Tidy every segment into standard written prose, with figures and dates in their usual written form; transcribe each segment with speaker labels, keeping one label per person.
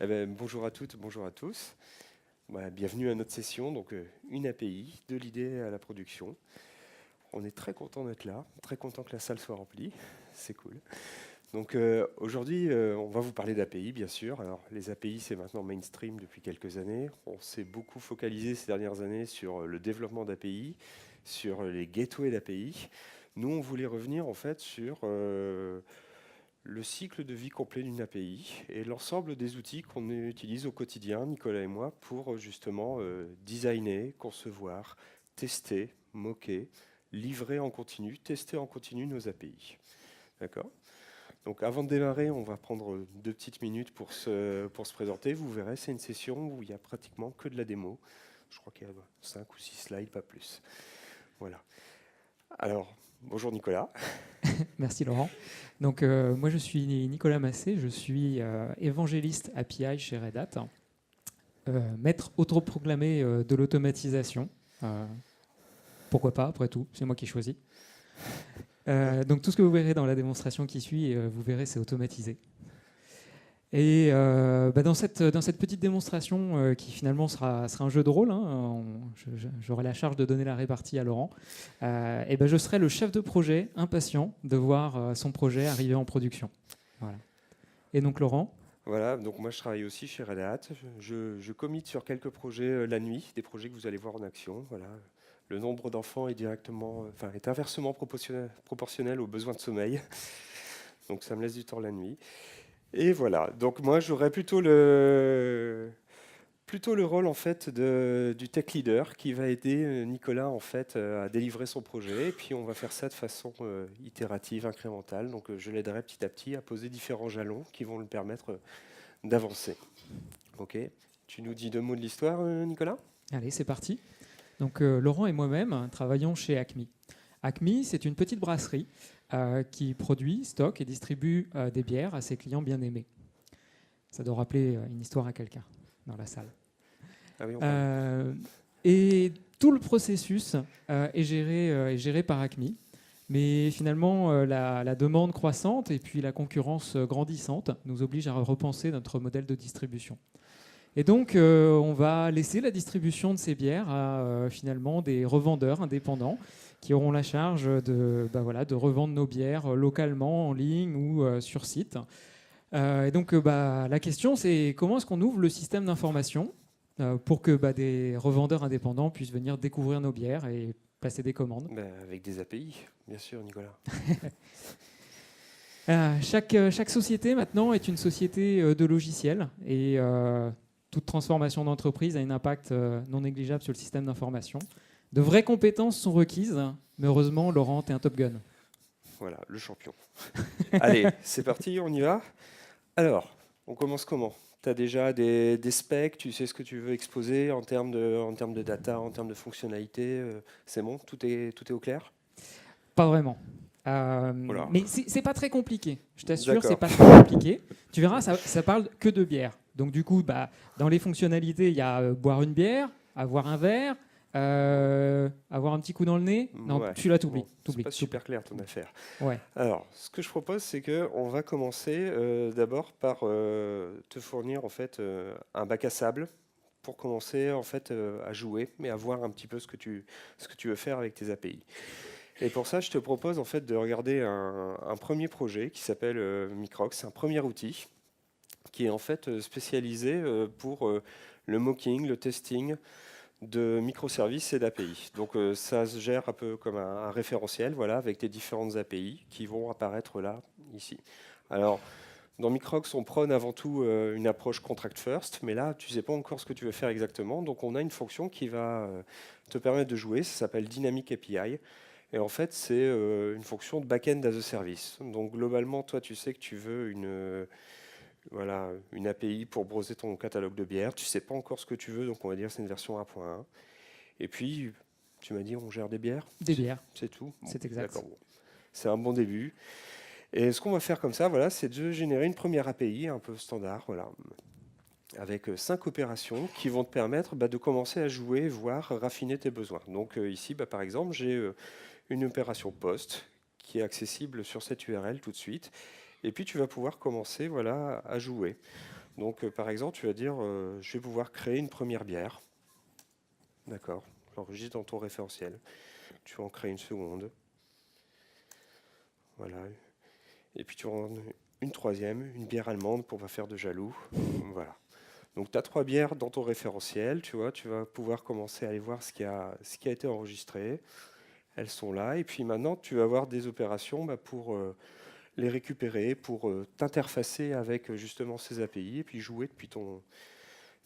Speaker 1: Eh ben, bonjour à toutes, bonjour à tous. Bienvenue à notre session, donc une API, de l'idée à la production. On est très content d'être là, très content que la salle soit remplie, c'est cool. Donc aujourd'hui, on va vous parler d'API, bien sûr. Alors les API, c'est maintenant mainstream depuis quelques années. On s'est beaucoup focalisé ces dernières années sur le développement d'API, sur les gateways d'API. Nous, on voulait revenir en fait sur le cycle de vie complet d'une API et l'ensemble des outils qu'on utilise au quotidien, Nicolas et moi, pour justement designer, concevoir, tester, moquer, livrer en continu, tester en continu nos API. D'accord ? Donc avant de démarrer, on va prendre 2 petites minutes pour se présenter. Vous verrez, c'est une session où il n'y a pratiquement que de la démo. Je crois qu'il y a 5 ou 6 slides, pas plus. Voilà. Alors, bonjour Nicolas.
Speaker 2: Merci Laurent. Donc moi je suis Nicolas Massé, je suis évangéliste API chez Red Hat, maître autoproclamé de l'automatisation. Pourquoi pas, après tout, c'est moi qui choisis. Donc tout ce que vous verrez dans la démonstration qui suit, vous verrez, c'est automatisé. Et dans cette petite démonstration qui finalement sera un jeu de rôle, hein, j'aurai la charge de donner la répartie à Laurent, et je serai le chef de projet impatient de voir son projet arriver en production. Voilà. Et donc Laurent?
Speaker 1: Voilà, donc moi je travaille aussi chez Red Hat. Je commit sur quelques projets la nuit, des projets que vous allez voir en action. Voilà. Le nombre d'enfants est inversement proportionnel aux besoins de sommeil. Donc ça me laisse du temps la nuit. Et voilà, donc moi j'aurais plutôt le rôle en fait du tech leader qui va aider Nicolas en fait à délivrer son projet. Et puis on va faire ça de façon itérative, incrémentale. Donc je l'aiderai petit à petit à poser différents jalons qui vont lui permettre d'avancer. Ok. Tu nous dis 2 mots de l'histoire, Nicolas ?
Speaker 2: Allez, c'est parti. Donc Laurent et moi-même travaillons chez Acme. Acme, c'est une petite brasserie qui produit, stocke et distribue des bières à ses clients bien-aimés. Ça doit rappeler une histoire à quelqu'un dans la salle.
Speaker 1: Ah oui,
Speaker 2: Et tout le processus est géré par Acme. Mais finalement, la demande croissante et puis la concurrence grandissante nous oblige à repenser notre modèle de distribution. Et donc, on va laisser la distribution de ces bières à finalement des revendeurs indépendants qui auront la charge de revendre nos bières localement, en ligne ou sur site. Et donc, la question, c'est comment est-ce qu'on ouvre le système d'information pour que des revendeurs indépendants puissent venir découvrir nos bières et passer des commandes.
Speaker 1: Avec des API, bien sûr, Nicolas.
Speaker 2: Chaque société, maintenant, est une société de logiciels. Et toute transformation d'entreprise a un impact non négligeable sur le système d'information. De vraies compétences sont requises. Mais heureusement, Laurent, tu es un Top Gun.
Speaker 1: Voilà, le champion. Allez, c'est parti, on y va. Alors, on commence comment ? Tu as déjà des specs, tu sais ce que tu veux exposer en termes de data, en termes de fonctionnalité. C'est bon, tout est au clair ?
Speaker 2: Pas vraiment.
Speaker 1: Voilà.
Speaker 2: Mais c'est pas très compliqué. Je t'assure,
Speaker 1: D'accord.
Speaker 2: c'est pas très compliqué. Tu verras, ça parle que de bière. Donc du coup, dans les fonctionnalités, il y a boire une bière, avoir un verre, avoir un petit coup dans le nez. Non,
Speaker 1: Ouais.
Speaker 2: celui-là, t'oublies.
Speaker 1: C'est pas super clair ton affaire.
Speaker 2: Ouais.
Speaker 1: Alors, ce que je propose, c'est qu'on va commencer d'abord par te fournir en fait un bac à sable pour commencer en fait à jouer, mais à voir un petit peu ce que tu veux faire avec tes API. Et pour ça, je te propose en fait de regarder un premier projet qui s'appelle Microx. C'est un premier outil qui est en fait spécialisé pour le mocking, le testing de microservices et d'API. Donc ça se gère un peu comme un référentiel, voilà, avec des différentes API qui vont apparaître là, ici. Alors, dans Microx, on prône avant tout une approche contract first, mais là, tu ne sais pas encore ce que tu veux faire exactement. Donc on a une fonction qui va te permettre de jouer, ça s'appelle Dynamic API. Et en fait, c'est une fonction de back-end as a service. Donc globalement, toi, tu sais que tu veux une API pour browser ton catalogue de bières. Tu ne sais pas encore ce que tu veux, donc on va dire que c'est une version 1.1. Et puis, tu m'as dit, on gère des bières ?
Speaker 2: Des bières.
Speaker 1: C'est tout ? Bon,
Speaker 2: C'est exact.
Speaker 1: D'accord, bon. C'est un bon début. Et ce qu'on va faire comme ça, voilà, c'est de générer une première API un peu standard, voilà, avec 5 opérations qui vont te permettre de commencer à jouer, voire raffiner tes besoins. Donc ici, par exemple, j'ai une opération post qui est accessible sur cette URL tout de suite. Et puis tu vas pouvoir commencer à jouer. Donc, par exemple, tu vas dire, je vais pouvoir créer une première bière. D'accord. L'enregistre dans ton référentiel. Tu vas en créer une seconde. Voilà. Et puis tu en une troisième, une bière allemande pour pas faire de jaloux. Voilà. Donc tu as 3 bières dans ton référentiel, tu vois, tu vas pouvoir commencer à aller voir ce qui a été enregistré. Elles sont là. Et puis maintenant, tu vas avoir des opérations pour les récupérer, pour t'interfacer avec justement ces API et puis jouer depuis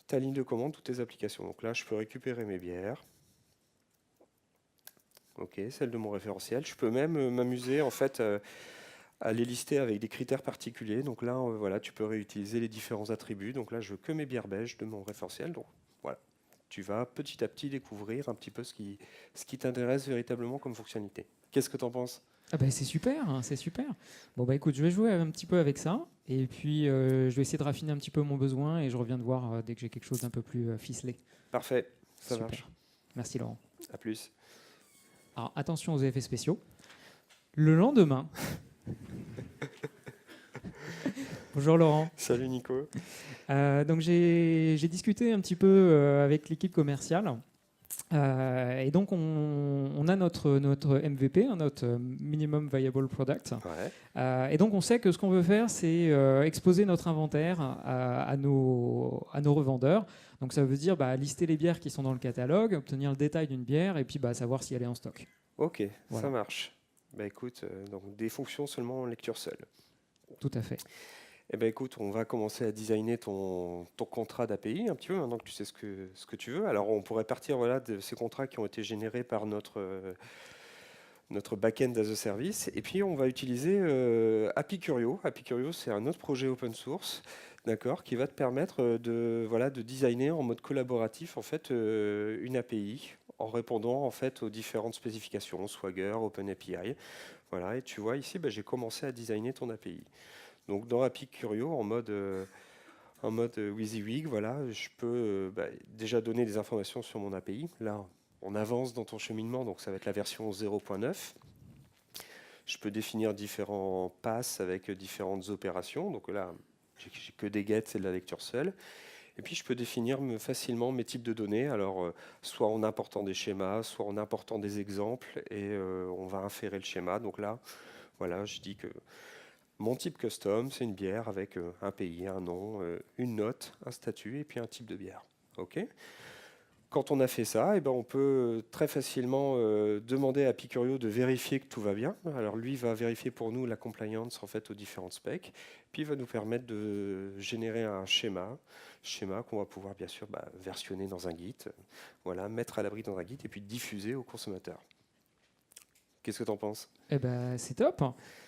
Speaker 1: ta ligne de commande, toutes tes applications. Donc là, je peux récupérer mes bières. Ok, celle de mon référentiel. Je peux même m'amuser en fait à les lister avec des critères particuliers. Donc là, voilà, tu peux réutiliser les différents attributs. Donc là, je veux que mes bières beiges de mon référentiel. Donc voilà, tu vas petit à petit découvrir un petit peu ce qui t'intéresse véritablement comme fonctionnalité. Qu'est-ce que tu en penses?
Speaker 2: Ah bah, c'est super, hein, c'est super. Bon bah écoute, je vais jouer un petit peu avec ça et puis je vais essayer de raffiner un petit peu mon besoin et je reviens te voir dès que j'ai quelque chose d'un peu plus ficelé.
Speaker 1: Parfait, ça
Speaker 2: Super.
Speaker 1: marche.
Speaker 2: Merci Laurent.
Speaker 1: À plus.
Speaker 2: Alors attention aux effets spéciaux. Le lendemain. Bonjour Laurent.
Speaker 1: Salut Nico.
Speaker 2: Donc j'ai discuté un petit peu avec l'équipe commerciale. Et donc on a notre MVP, hein, notre Minimum Viable Product.
Speaker 1: Ouais.
Speaker 2: Et donc on sait que ce qu'on veut faire, c'est exposer notre inventaire à nos revendeurs. Donc ça veut dire lister les bières qui sont dans le catalogue, obtenir le détail d'une bière et puis savoir si elle est en stock.
Speaker 1: Ok,
Speaker 2: Voilà.
Speaker 1: ça marche. Bah écoute, donc des fonctions seulement en lecture seule.
Speaker 2: Tout à fait.
Speaker 1: Eh ben écoute, on va commencer à designer ton contrat d'API un petit peu, maintenant que tu sais ce que tu veux. Alors on pourrait partir voilà, de ces contrats qui ont été générés par notre back-end as a service. Et puis on va utiliser API Curio. API Curio, c'est un autre projet open source, d'accord, qui va te permettre voilà, de designer en mode collaboratif en fait, une API en répondant en fait aux différentes spécifications, Swagger, OpenAPI. Voilà, et tu vois ici, j'ai commencé à designer ton API. Donc dans API Curio, en mode WYSIWYG, voilà, je peux déjà donner des informations sur mon API. Là, on avance dans ton cheminement, donc ça va être la version 0.9. Je peux définir différents passes avec différentes opérations. Donc là, j'ai que des gets, c'est de la lecture seule. Et puis je peux définir facilement mes types de données, alors soit en important des schémas, soit en important des exemples, et on va inférer le schéma. Donc là, voilà, je dis que mon type custom, c'est une bière avec un pays, un nom, une note, un statut et puis un type de bière. Ok. Quand on a fait ça, on peut très facilement demander à Picurio de vérifier que tout va bien. Alors lui va vérifier pour nous la compliance en fait aux différentes specs, puis il va nous permettre de générer un schéma qu'on va pouvoir bien sûr versionner dans un Git, voilà, mettre à l'abri dans un Git et puis diffuser aux consommateurs. Qu'est-ce que tu en penses?
Speaker 2: Eh ben, c'est top.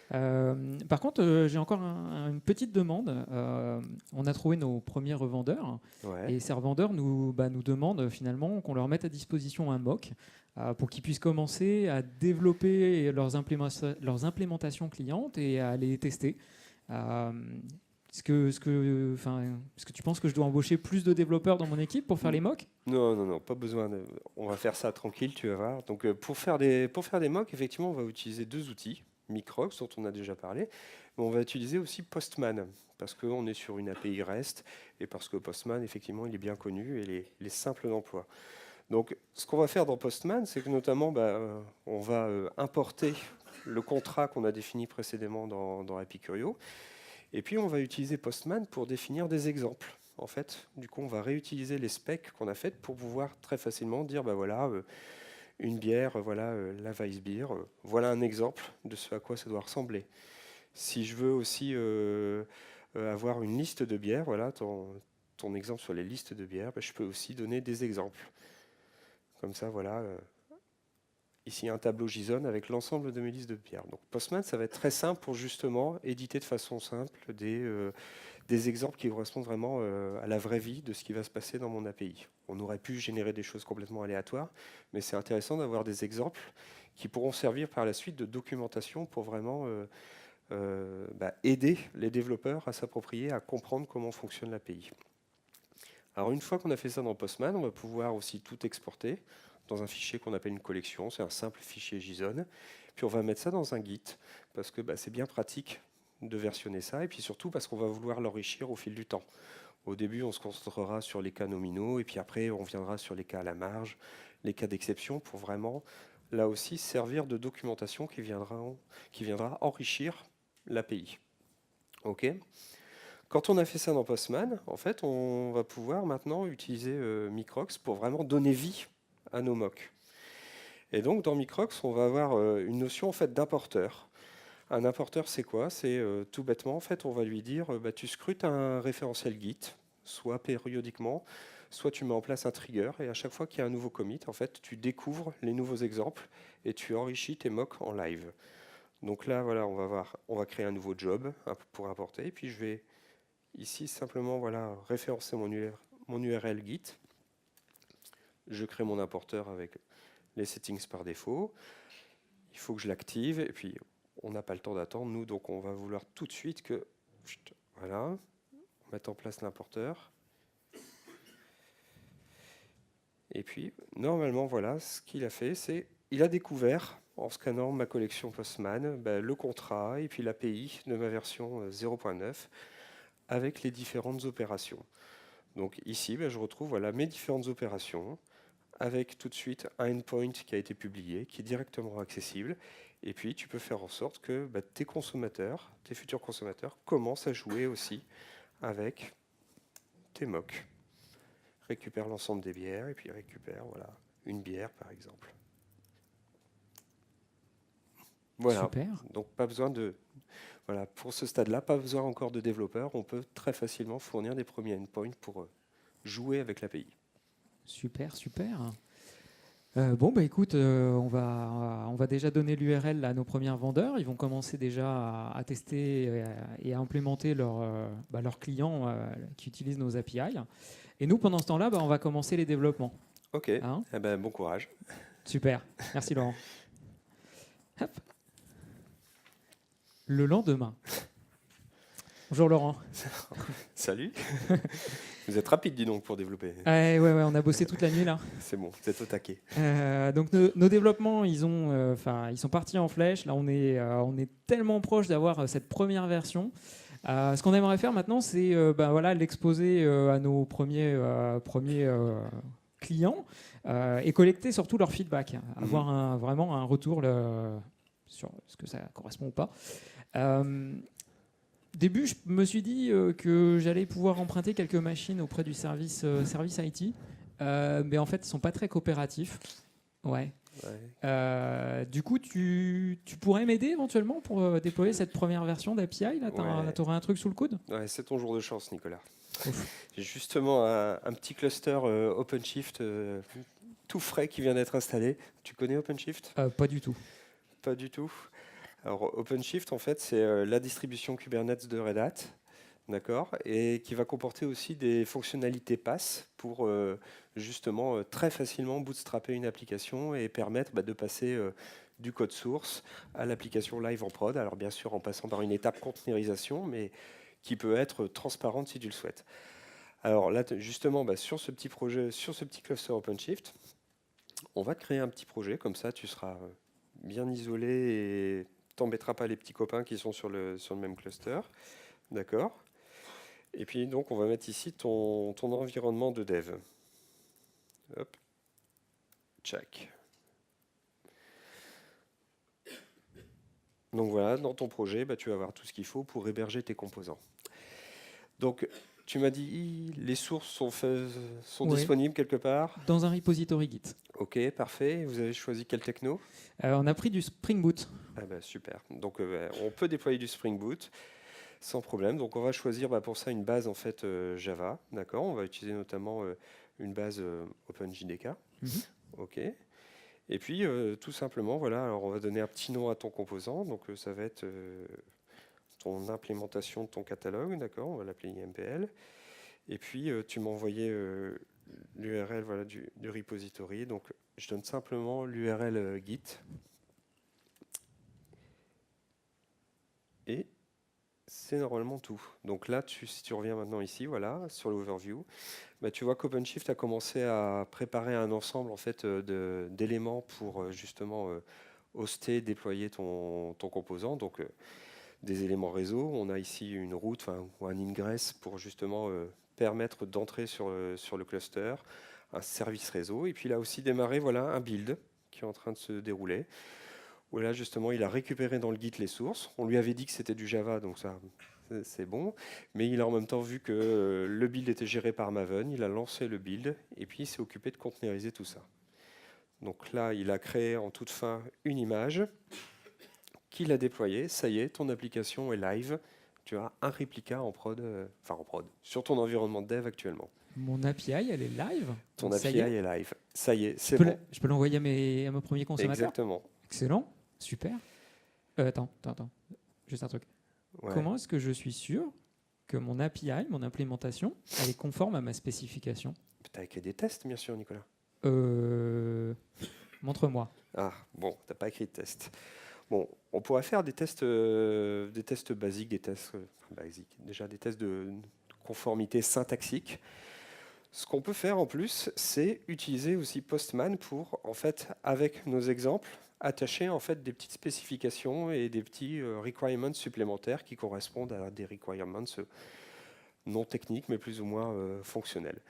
Speaker 2: Par contre, j'ai encore une petite demande. On a trouvé nos premiers revendeurs
Speaker 1: Ouais.
Speaker 2: et ces revendeurs nous demandent finalement qu'on leur mette à disposition un mock pour qu'ils puissent commencer à développer leurs implémentations clientes et à les tester. Est-ce que tu penses que je dois embaucher plus de développeurs dans mon équipe pour faire les mocks?
Speaker 1: Non, non, non, pas besoin. On va faire ça tranquille, tu vas voir. Donc, pour faire des mocks, effectivement, on va utiliser 2 outils. Microx, dont on a déjà parlé, mais on va utiliser aussi Postman, parce qu'on est sur une API REST, et parce que Postman, effectivement, il est bien connu et il est simple d'emploi. Donc, ce qu'on va faire dans Postman, c'est que notamment, on va importer le contrat qu'on a défini précédemment dans API Curio, et puis on va utiliser Postman pour définir des exemples. En fait, du coup, on va réutiliser les specs qu'on a faites pour pouvoir très facilement dire, voilà, une bière, voilà, la Weissbier, voilà un exemple de ce à quoi ça doit ressembler. Si je veux aussi avoir une liste de bières, voilà, ton exemple sur les listes de bières, je peux aussi donner des exemples. Comme ça, voilà, ici un tableau JSON avec l'ensemble de mes listes de bières. Donc Postman, ça va être très simple pour justement éditer de façon simple des exemples qui correspondent vraiment à la vraie vie de ce qui va se passer dans mon API. On aurait pu générer des choses complètement aléatoires, mais c'est intéressant d'avoir des exemples qui pourront servir par la suite de documentation pour vraiment aider les développeurs à s'approprier, à comprendre comment fonctionne l'API. Alors une fois qu'on a fait ça dans Postman, on va pouvoir aussi tout exporter dans un fichier qu'on appelle une collection, c'est un simple fichier JSON. Puis on va mettre ça dans un Git, parce que c'est bien pratique de versionner ça, et puis surtout parce qu'on va vouloir l'enrichir au fil du temps. Au début, on se concentrera sur les cas nominaux et puis après, on viendra sur les cas à la marge, les cas d'exception pour vraiment, là aussi, servir de documentation qui viendra enrichir l'API. OK. Quand on a fait ça dans Postman, en fait, on va pouvoir maintenant utiliser Microx pour vraiment donner vie à nos mocks. Et donc, dans Microx, on va avoir une notion en fait d'importeur. Un importeur, c'est quoi? C'est tout bêtement, en fait, on va lui dire, bah, tu scrutes un référentiel Git, soit périodiquement, soit tu mets en place un trigger, et à chaque fois qu'il y a un nouveau commit, en fait, tu découvres les nouveaux exemples et tu enrichis tes mocks en live. Donc là, voilà, on va créer un nouveau job pour importer, et puis je vais ici simplement voilà, référencer mon URL Git. Je crée mon importeur avec les settings par défaut. Il faut que je l'active, et puis on n'a pas le temps d'attendre, nous, donc on va vouloir tout de suite que, voilà, mettre en place l'importeur. Et puis, normalement, voilà, ce qu'il a fait, c'est, il a découvert, en scannant ma collection Postman, le contrat et puis l'API de ma version 0.9 avec les différentes opérations. Donc ici, je retrouve voilà, mes différentes opérations avec tout de suite un endpoint qui a été publié, qui est directement accessible. Et puis, tu peux faire en sorte que tes consommateurs, tes futurs consommateurs, commencent à jouer aussi avec tes mocks. Récupère l'ensemble des bières et puis récupère voilà, une bière, par exemple. Voilà.
Speaker 2: Super.
Speaker 1: Donc, pas besoin de... Voilà, pour ce stade-là, pas besoin encore de développeurs. On peut très facilement fournir des premiers endpoints pour jouer avec l'API.
Speaker 2: Super, super. Bon, bah écoute, on va déjà donner l'URL à nos premiers vendeurs. Ils vont commencer déjà à tester et à implémenter leurs clients qui utilisent nos API. Et nous, pendant ce temps-là, on va commencer les développements.
Speaker 1: Ok,
Speaker 2: Hein?
Speaker 1: bon courage.
Speaker 2: Super, merci Laurent. Hop. Le lendemain. Bonjour Laurent.
Speaker 1: Salut. Vous êtes rapide, dis donc, pour développer.
Speaker 2: Ouais, on a bossé toute la nuit là.
Speaker 1: C'est bon, vous êtes au taquet.
Speaker 2: Donc nos développements, ils sont partis en flèche. Là, on est tellement proche d'avoir cette première version. Ce qu'on aimerait faire maintenant, c'est l'exposer à nos premiers clients et collecter surtout leur feedback, avoir vraiment un retour sur ce que ça correspond ou pas. Début, je me suis dit que j'allais pouvoir emprunter quelques machines auprès du service IT, mais en fait, ils sont pas très coopératifs. Ouais. Du coup, tu pourrais m'aider éventuellement pour déployer cette première version d'API. Là, tu aurais un truc sous le coude?
Speaker 1: Ouais, c'est ton jour de chance, Nicolas. J'ai justement un petit cluster OpenShift tout frais qui vient d'être installé. Tu connais OpenShift?
Speaker 2: Pas du tout.
Speaker 1: Pas du tout. Alors OpenShift, en fait, c'est la distribution Kubernetes de Red Hat, d'accord, et qui va comporter aussi des fonctionnalités PaaS pour justement très facilement bootstrapper une application et permettre de passer du code source à l'application live en prod. Alors bien sûr en passant par une étape containerisation, mais qui peut être transparente si tu le souhaites. Alors là, justement, sur ce petit projet, sur ce petit cluster OpenShift, on va créer un petit projet, comme ça tu seras bien isolé et t'embêteras pas les petits copains qui sont sur le même cluster. D'accord. Et puis donc on va mettre ici ton environnement de dev. Hop. Check. Donc voilà, dans ton projet, tu vas avoir tout ce qu'il faut pour héberger tes composants. Donc tu m'as dit les sources sont disponibles quelque part?
Speaker 2: Dans un repository Git.
Speaker 1: Ok, parfait. Vous avez choisi quel techno?
Speaker 2: On a pris du Spring Boot.
Speaker 1: Super. Donc on peut déployer du Spring Boot sans problème. Donc on va choisir pour ça une base en fait Java. D'accord. On va utiliser notamment une base OpenJDK. Ok. Et puis tout simplement, voilà. Alors on va donner un petit nom à ton composant. Donc ça va être ton implémentation de ton catalogue. D'accord. On va l'appeler IMPL. Et puis tu m'as envoyé l'URL voilà, du repository. Donc je donne simplement l'URL Git. Et c'est normalement tout. Donc là, si tu reviens maintenant ici, voilà, sur l'overview, tu vois qu'OpenShift a commencé à préparer un ensemble en fait d'éléments pour justement hoster, déployer ton composant. Donc des éléments réseau. On a ici une route ou un ingress pour justement permettre d'entrer sur le cluster, un service réseau. Et puis il a aussi démarré voilà, un build qui est en train de se dérouler, où là justement il a récupéré dans le Git les sources. On lui avait dit que c'était du Java, donc ça c'est bon, mais il a en même temps vu que le build était géré par Maven, il a lancé le build et puis il s'est occupé de containeriser tout ça. Donc là il a créé en toute fin une image qu'il a déployée, ça y est, ton application est live, tu as un réplica en prod, en prod, sur ton environnement de dev actuellement.
Speaker 2: Mon API, elle est live.
Speaker 1: Ton
Speaker 2: Donc, ça
Speaker 1: API
Speaker 2: y est.
Speaker 1: est live, ça y est,
Speaker 2: Je
Speaker 1: c'est
Speaker 2: peux,
Speaker 1: bon.
Speaker 2: je peux l'envoyer à mes premiers consommateurs.
Speaker 1: Exactement.
Speaker 2: Excellent, super. Attends. Juste un truc.
Speaker 1: Ouais.
Speaker 2: Comment est-ce que je suis sûr que mon API, mon implémentation, elle est conforme à ma spécification?
Speaker 1: Tu as écrit des tests, bien sûr, Nicolas.
Speaker 2: Montre-moi.
Speaker 1: Ah, bon, tu n'as pas écrit de tests. Bon, on pourrait faire des tests basiques, déjà des tests de conformité syntaxique. Ce qu'on peut faire en plus, c'est utiliser aussi Postman pour, en fait, avec nos exemples, attacher en fait des petites spécifications et des petits requirements supplémentaires qui correspondent à des requirements non techniques, mais plus ou moins fonctionnels.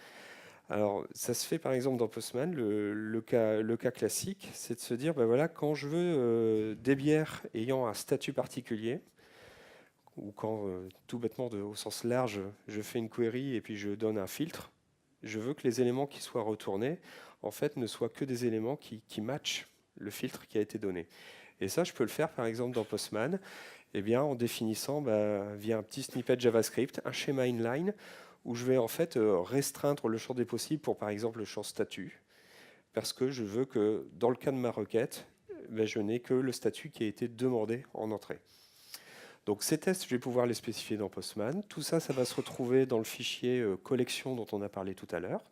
Speaker 1: Alors, ça se fait par exemple dans Postman. Le cas classique, c'est de se dire, ben voilà, quand je veux des bières ayant un statut particulier, ou quand tout bêtement, au sens large, je fais une query et puis je donne un filtre, je veux que les éléments qui soient retournés, en fait, ne soient que des éléments qui matchent le filtre qui a été donné. Et ça, je peux le faire par exemple dans Postman, eh bien, en définissant via un petit snippet JavaScript, un schéma inline, où je vais en fait restreindre le champ des possibles pour par exemple le champ statut, parce que je veux que dans le cas de ma requête, je n'ai que le statut qui a été demandé en entrée. Donc ces tests, je vais pouvoir les spécifier dans Postman. Tout ça, ça va se retrouver dans le fichier collection dont on a parlé tout à l'heure.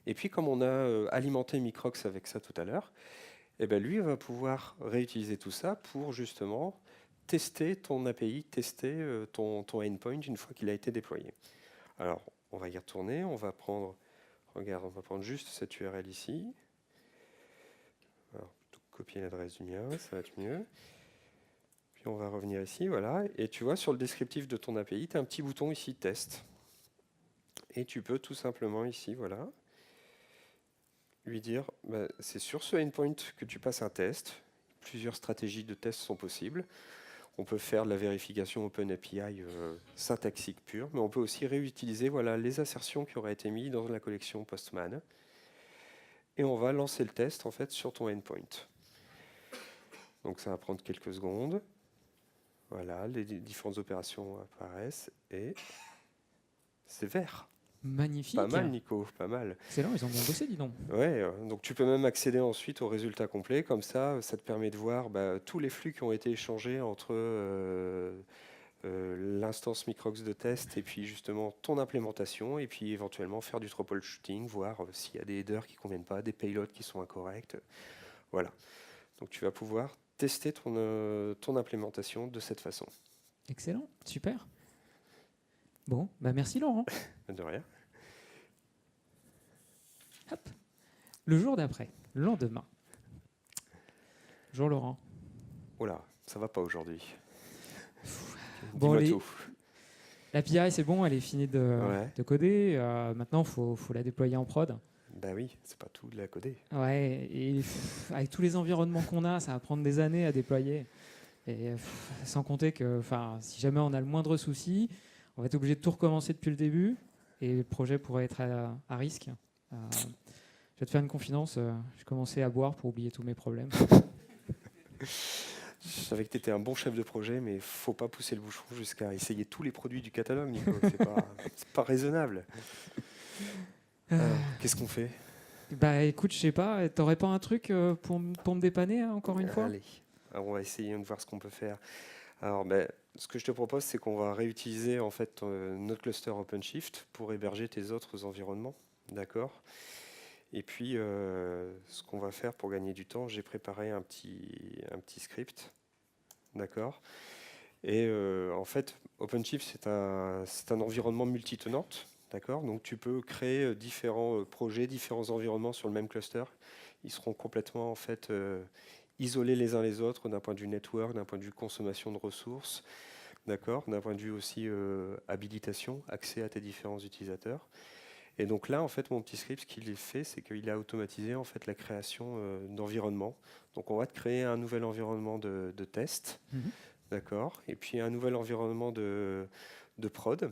Speaker 1: Et puis comme on a alimenté Microx avec ça tout à l'heure, lui va pouvoir réutiliser tout ça pour justement tester ton API, tester ton endpoint une fois qu'il a été déployé. Alors, on va y retourner, on va prendre juste cette URL ici. Alors, copier l'adresse du mien, ça va être mieux. Puis on va revenir ici, voilà. Et tu vois, sur le descriptif de ton API, tu as un petit bouton ici, test. Et tu peux tout simplement ici, voilà, lui dire, c'est sur ce endpoint que tu passes un test. Plusieurs stratégies de test sont possibles. On peut faire de la vérification OpenAPI syntaxique pure, mais on peut aussi réutiliser les assertions qui auraient été mises dans la collection Postman. Et on va lancer le test en fait sur ton endpoint. Donc ça va prendre quelques secondes. Voilà, les différentes opérations apparaissent et c'est vert.
Speaker 2: Magnifique.
Speaker 1: Pas mal, Nico, pas mal.
Speaker 2: Excellent, ils ont bien bossé, dis donc.
Speaker 1: Ouais, donc tu peux même accéder ensuite au résultat complet. Comme ça te permet de voir tous les flux qui ont été échangés entre l'instance Microx de test et puis justement ton implémentation. Et puis éventuellement faire du troubleshooting, voir s'il y a des headers qui ne conviennent pas, des payloads qui sont incorrects. Voilà. Donc tu vas pouvoir tester ton implémentation de cette façon.
Speaker 2: Excellent, super. Bon, merci Laurent.
Speaker 1: De rien.
Speaker 2: Hop. Le jour d'après, le lendemain. Bonjour Laurent.
Speaker 1: Oh là, ça va pas aujourd'hui.
Speaker 2: Bon,
Speaker 1: Dis-moi tout.
Speaker 2: l'API c'est bon, elle est finie de coder. Maintenant, il faut la déployer en prod.
Speaker 1: Ben oui, c'est pas tout de la coder.
Speaker 2: Ouais, et avec tous les environnements qu'on a, ça va prendre des années à déployer. Et sans compter que si jamais on a le moindre souci, on va être obligé de tout recommencer depuis le début et le projet pourrait être à risque. Je vais te faire une confidence, j'ai commencé à boire pour oublier tous mes problèmes.
Speaker 1: Je savais que tu étais un bon chef de projet, mais faut pas pousser le bouchon jusqu'à essayer tous les produits du catalogue, Nico. C'est pas raisonnable. Qu'est-ce qu'on fait?
Speaker 2: Écoute, je sais pas, t'aurais pas un truc pour me dépanner encore une fois?
Speaker 1: Allez, alors on va essayer de voir ce qu'on peut faire. Alors, ce que je te propose, c'est qu'on va réutiliser en fait notre cluster OpenShift pour héberger tes autres environnements, d'accord? Et puis, ce qu'on va faire pour gagner du temps, j'ai préparé un petit script, d'accord? Et en fait, OpenShift, c'est un environnement multitenante, d'accord? Donc, tu peux créer différents projets, différents environnements sur le même cluster. Ils seront complètement en fait isolés les uns les autres d'un point de vue network, d'un point de vue consommation de ressources, d'accord, d'un point de vue aussi habilitation, accès à tes différents utilisateurs. Et donc là, en fait, mon petit script, ce qu'il fait, c'est qu'il a automatisé en fait la création d'environnements. Donc on va te créer un nouvel environnement de test,
Speaker 2: Mhm.
Speaker 1: d'accord, et puis un nouvel environnement de prod.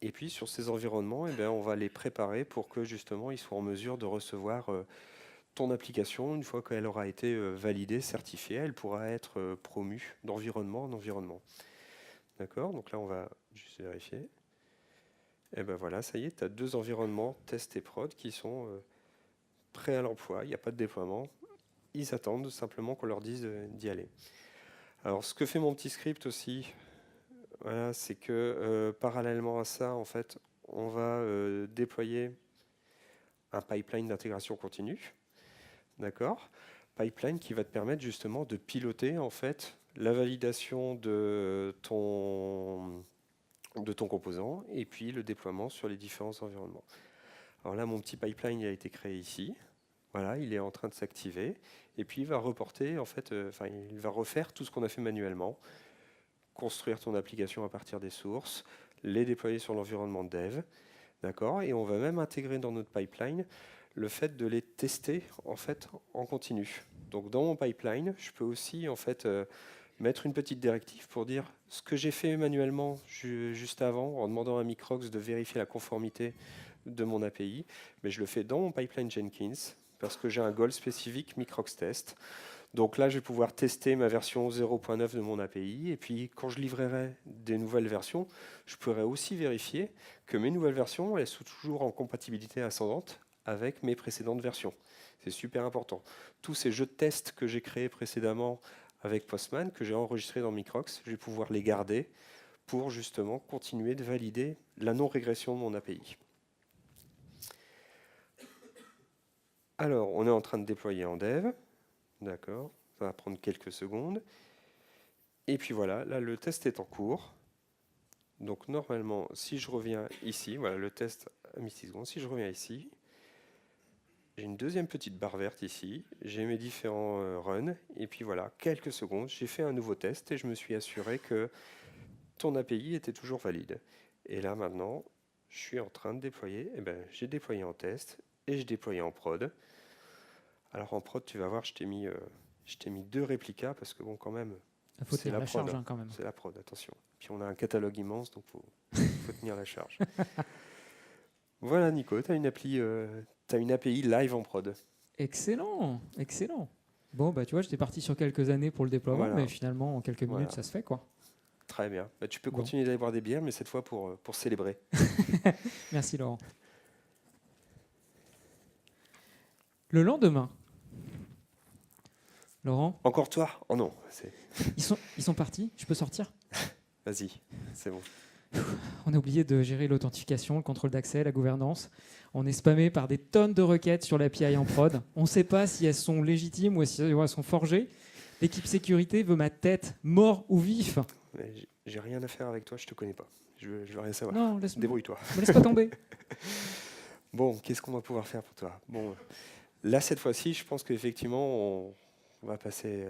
Speaker 1: Et puis sur ces environnements, eh bien, on va les préparer pour que justement ils soient en mesure de recevoir ton application. Une fois qu'elle aura été validée, certifiée, elle pourra être promue d'environnement en environnement. D'accord? Donc là, on va juste vérifier. Et ben voilà, ça y est, tu as deux environnements, test et prod, qui sont prêts à l'emploi. Il n'y a pas de déploiement. Ils attendent simplement qu'on leur dise d'y aller. Alors, ce que fait mon petit script aussi, voilà, c'est que parallèlement à ça, en fait, on va déployer un pipeline d'intégration continue. D'accord? Pipeline qui va te permettre justement de piloter en fait la validation de ton composant et puis le déploiement sur les différents environnements. Alors là, mon petit pipeline il a été créé ici. Voilà, il est en train de s'activer et puis il va reporter en fait, il va refaire tout ce qu'on a fait manuellement, construire ton application à partir des sources, les déployer sur l'environnement dev, d'accord? Et on va même intégrer dans notre pipeline le fait de les tester en fait en continu. Donc dans mon pipeline, je peux aussi en fait mettre une petite directive pour dire ce que j'ai fait manuellement juste avant en demandant à Microx de vérifier la conformité de mon API, mais je le fais dans mon pipeline Jenkins parce que j'ai un goal spécifique Microx Test. Donc là, je vais pouvoir tester ma version 0.9 de mon API. Et puis, quand je livrerai des nouvelles versions, je pourrai aussi vérifier que mes nouvelles versions, elles sont toujours en compatibilité ascendante avec mes précédentes versions. C'est super important. Tous ces jeux de tests que j'ai créés précédemment avec Postman, que j'ai enregistrés dans Microx, je vais pouvoir les garder pour justement continuer de valider la non-régression de mon API. Alors, on est en train de déployer en dev. D'accord, ça va prendre quelques secondes. Et puis voilà, là le test est en cours. Donc normalement, si je reviens ici, voilà le test a mis 6 secondes. Si je reviens ici, j'ai une deuxième petite barre verte ici. J'ai mes différents runs. Et puis voilà, quelques secondes, j'ai fait un nouveau test et je me suis assuré que ton API était toujours valide. Et là maintenant, je suis en train de déployer. Et ben, j'ai déployé en test et j'ai déployé en prod. Alors en prod, tu vas voir, je t'ai mis 2 réplicas parce que bon, quand même,
Speaker 2: Il faut
Speaker 1: c'est
Speaker 2: tenir
Speaker 1: la
Speaker 2: la
Speaker 1: prod,
Speaker 2: charge
Speaker 1: hein.
Speaker 2: quand même.
Speaker 1: C'est la prod, attention. Puis on a un catalogue immense, donc faut tenir la charge. Voilà, Nico, tu as t'as une API live en prod.
Speaker 2: Excellent, excellent. Bon, bah tu vois, j'étais parti sur quelques années pour le déploiement,
Speaker 1: Voilà,
Speaker 2: mais finalement, en quelques minutes,
Speaker 1: voilà,
Speaker 2: ça se fait, quoi.
Speaker 1: très bien. Bah, tu peux
Speaker 2: Bon,
Speaker 1: continuer d'aller boire des bières, mais cette fois pour célébrer.
Speaker 2: merci Laurent. Le lendemain, Laurent,
Speaker 1: Encore toi? Oh non,
Speaker 2: ils sont partis, je peux sortir?
Speaker 1: vas-y, c'est bon.
Speaker 2: On a oublié de gérer l'authentification, le contrôle d'accès, la gouvernance. On est spammé par des tonnes de requêtes sur l'API en prod. On ne sait pas si elles sont légitimes ou si elles sont forgées. L'équipe sécurité veut ma tête, mort ou vif.
Speaker 1: Mais j'ai rien à faire avec toi, je te connais pas. Je veux rien savoir.
Speaker 2: Non,
Speaker 1: Débrouille-toi.
Speaker 2: me laisse pas tomber.
Speaker 1: Bon, qu'est-ce qu'on va pouvoir faire pour toi? Bon, là, cette fois-ci, je pense qu'effectivement, on va passer